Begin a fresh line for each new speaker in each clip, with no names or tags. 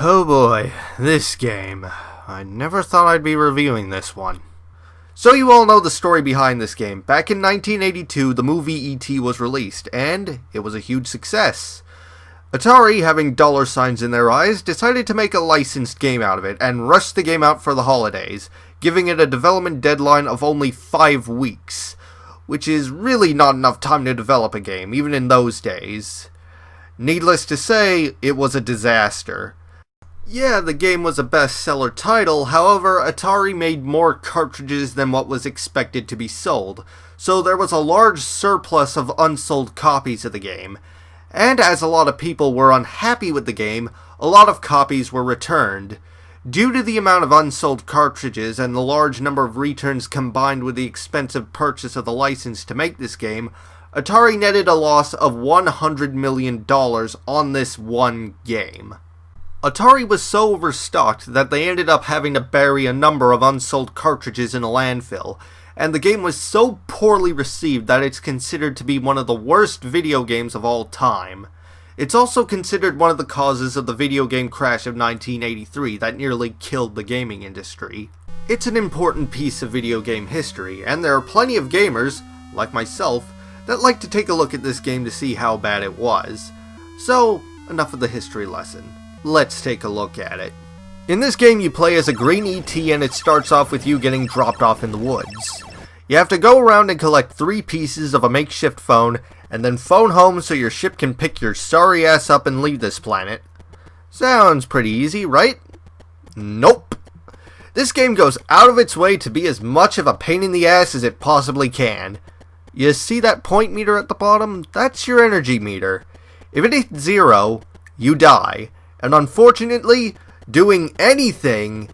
Oh boy, this game. I never thought I'd be reviewing this one. So you all know the story behind this game. Back in 1982, the movie E.T. was released, and it was a huge success. Atari, having dollar signs in their eyes, decided to make a licensed game out of it, and rushed the game out for the holidays, giving it a development deadline of only 5 weeks, which is really not enough time to develop a game, even in those days. Needless to say, it was a disaster. Yeah, the game was a bestseller title, however, Atari made more cartridges than what was expected to be sold, so there was a large surplus of unsold copies of the game. And as a lot of people were unhappy with the game, a lot of copies were returned. Due to the amount of unsold cartridges and the large number of returns combined with the expensive purchase of the license to make this game, Atari netted a loss of $100 million on this one game. Atari was so overstocked that they ended up having to bury a number of unsold cartridges in a landfill, and the game was so poorly received that it's considered to be one of the worst video games of all time. It's also considered one of the causes of the video game crash of 1983 that nearly killed the gaming industry. It's an important piece of video game history, and there are plenty of gamers, like myself, that like to take a look at this game to see how bad it was. So, enough of the history lesson. Let's take a look at it. In this game you play as a green ET and it starts off with you getting dropped off in the woods. You have to go around and collect 3 pieces of a makeshift phone and then phone home so your ship can pick your sorry ass up and leave this planet. Sounds pretty easy, right? Nope. This game goes out of its way to be as much of a pain in the ass as it possibly can. You see that point meter at the bottom? That's your energy meter. If it hits 0, you die. And unfortunately, doing anything,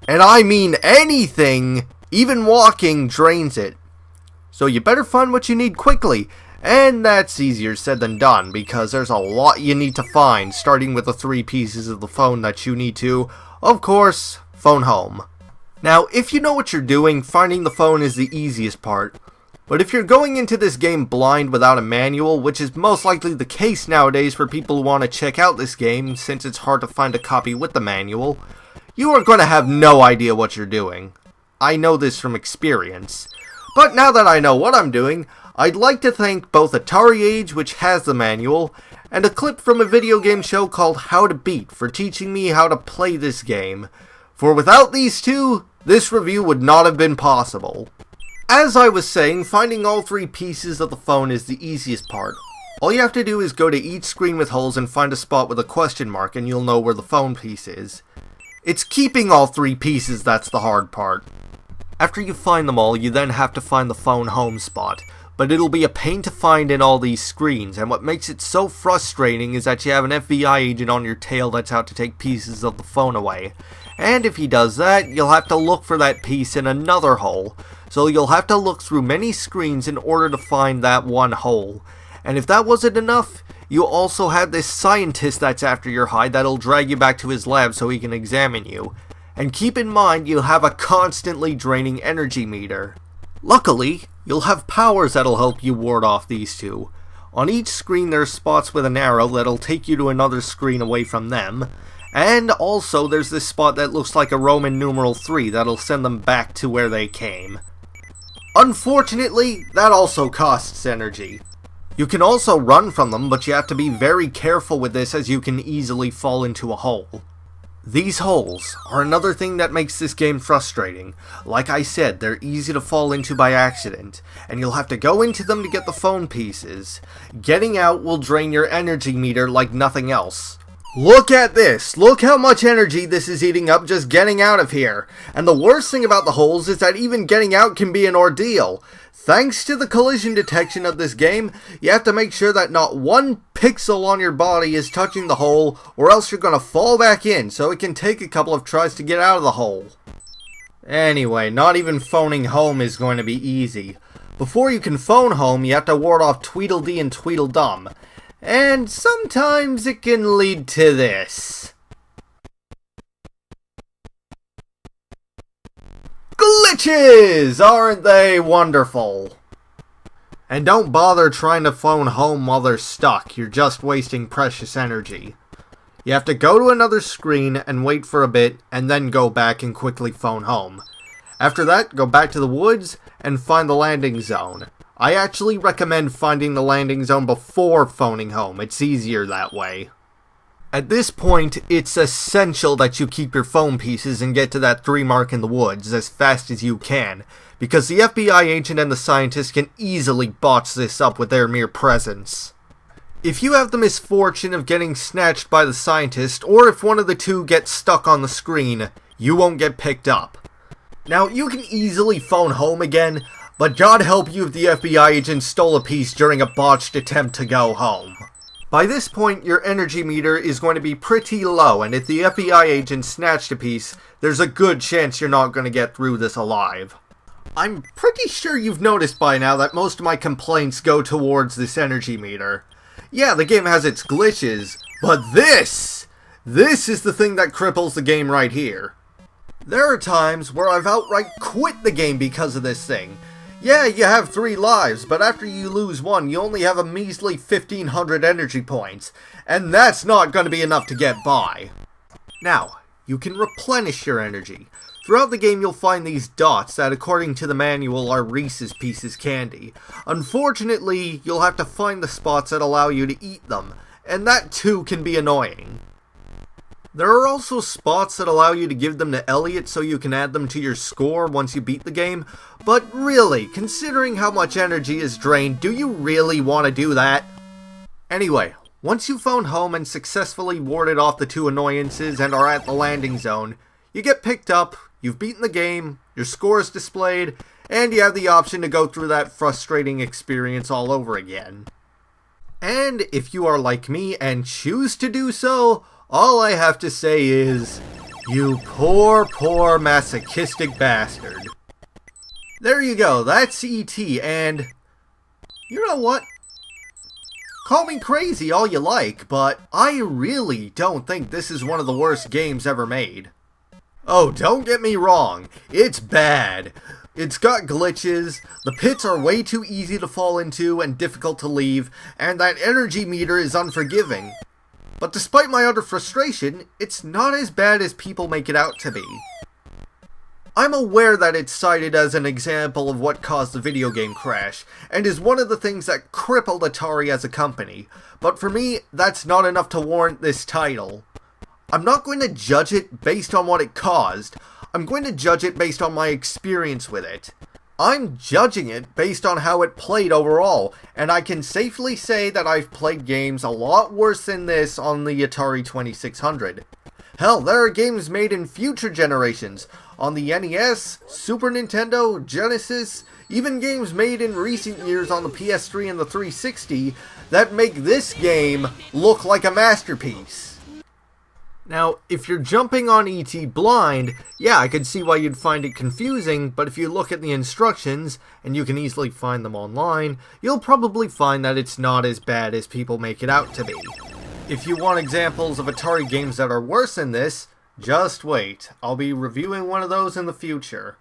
and I mean anything, even walking, drains it. So you better find what you need quickly, and that's easier said than done, because there's a lot you need to find, starting with the 3 pieces of the phone that you need to, of course, phone home. Now, if you know what you're doing, finding the phone is the easiest part. But if you're going into this game blind without a manual, which is most likely the case nowadays for people who want to check out this game, since it's hard to find a copy with the manual, you are going to have no idea what you're doing. I know this from experience. But now that I know what I'm doing, I'd like to thank both Atari Age, which has the manual, and a clip from a video game show called How to Beat for teaching me how to play this game. For without these two, this review would not have been possible. As I was saying, finding all 3 pieces of the phone is the easiest part. All you have to do is go to each screen with holes and find a spot with a question mark and you'll know where the phone piece is. It's keeping all 3 pieces that's the hard part. After you find them all, you then have to find the phone home spot, but it'll be a pain to find in all these screens, and what makes it so frustrating is that you have an FBI agent on your tail that's out to take pieces of the phone away. And if he does that, you'll have to look for that piece in another hole. So you'll have to look through many screens in order to find that one hole. And if that wasn't enough, you also have this scientist that's after your hide that'll drag you back to his lab so he can examine you. And keep in mind, you'll have a constantly draining energy meter. Luckily, you'll have powers that'll help you ward off these two. On each screen there's spots with an arrow that'll take you to another screen away from them. And also there's this spot that looks like a Roman numeral 3 that'll send them back to where they came. Unfortunately, that also costs energy. You can also run from them, but you have to be very careful with this as you can easily fall into a hole. These holes are another thing that makes this game frustrating. Like I said, they're easy to fall into by accident, and you'll have to go into them to get the phone pieces. Getting out will drain your energy meter like nothing else. Look at this! Look how much energy this is eating up just getting out of here! And the worst thing about the holes is that even getting out can be an ordeal. Thanks to the collision detection of this game, you have to make sure that not one pixel on your body is touching the hole, or else you're gonna fall back in, so it can take a couple of tries to get out of the hole. Anyway, not even phoning home is going to be easy. Before you can phone home, you have to ward off Tweedledee and Tweedledum. And sometimes it can lead to this. Glitches! Aren't they wonderful? And don't bother trying to phone home while they're stuck, you're just wasting precious energy. You have to go to another screen and wait for a bit, and then go back and quickly phone home. After that, go back to the woods and find the landing zone. I actually recommend finding the landing zone before phoning home, it's easier that way. At this point, it's essential that you keep your phone pieces and get to that 3 mark in the woods as fast as you can, because the FBI agent and the scientist can easily botch this up with their mere presence. If you have the misfortune of getting snatched by the scientist, or if one of the two gets stuck on the screen, you won't get picked up. Now, you can easily phone home again, but God help you if the FBI agent stole a piece during a botched attempt to go home. By this point, your energy meter is going to be pretty low, and if the FBI agent snatched a piece, there's a good chance you're not going to get through this alive. I'm pretty sure you've noticed by now that most of my complaints go towards this energy meter. Yeah, the game has its glitches, but this is the thing that cripples the game right here. There are times where I've outright quit the game because of this thing. Yeah, you have 3 lives, but after you lose 1, you only have a measly 1500 energy points, and that's not going to be enough to get by. Now, you can replenish your energy. Throughout the game, you'll find these dots that, according to the manual, are Reese's Pieces candy. Unfortunately, you'll have to find the spots that allow you to eat them, and that too can be annoying. There are also spots that allow you to give them to Elliot so you can add them to your score once you beat the game, but really, considering how much energy is drained, do you really want to do that? Anyway, once you phone home and successfully warded off the 2 annoyances and are at the landing zone, you get picked up, you've beaten the game, your score is displayed, and you have the option to go through that frustrating experience all over again. And if you are like me and choose to do so, all I have to say is, you poor masochistic bastard. There you go, that's E.T., and you know what? Call me crazy all you like, but I really don't think this is one of the worst games ever made. Oh, don't get me wrong, it's bad. It's got glitches, the pits are way too easy to fall into and difficult to leave, and that energy meter is unforgiving. But despite my utter frustration, it's not as bad as people make it out to be. I'm aware that it's cited as an example of what caused the video game crash, and is one of the things that crippled Atari as a company, but for me, that's not enough to warrant this title. I'm not going to judge it based on what it caused, I'm going to judge it based on my experience with it. I'm judging it based on how it played overall, and I can safely say that I've played games a lot worse than this on the Atari 2600. Hell, there are games made in future generations, on the NES, Super Nintendo, Genesis, even games made in recent years on the PS3 and the 360, that make this game look like a masterpiece. Now, if you're jumping on E.T. blind, yeah, I could see why you'd find it confusing, but if you look at the instructions, and you can easily find them online, you'll probably find that it's not as bad as people make it out to be. If you want examples of Atari games that are worse than this, just wait, I'll be reviewing one of those in the future.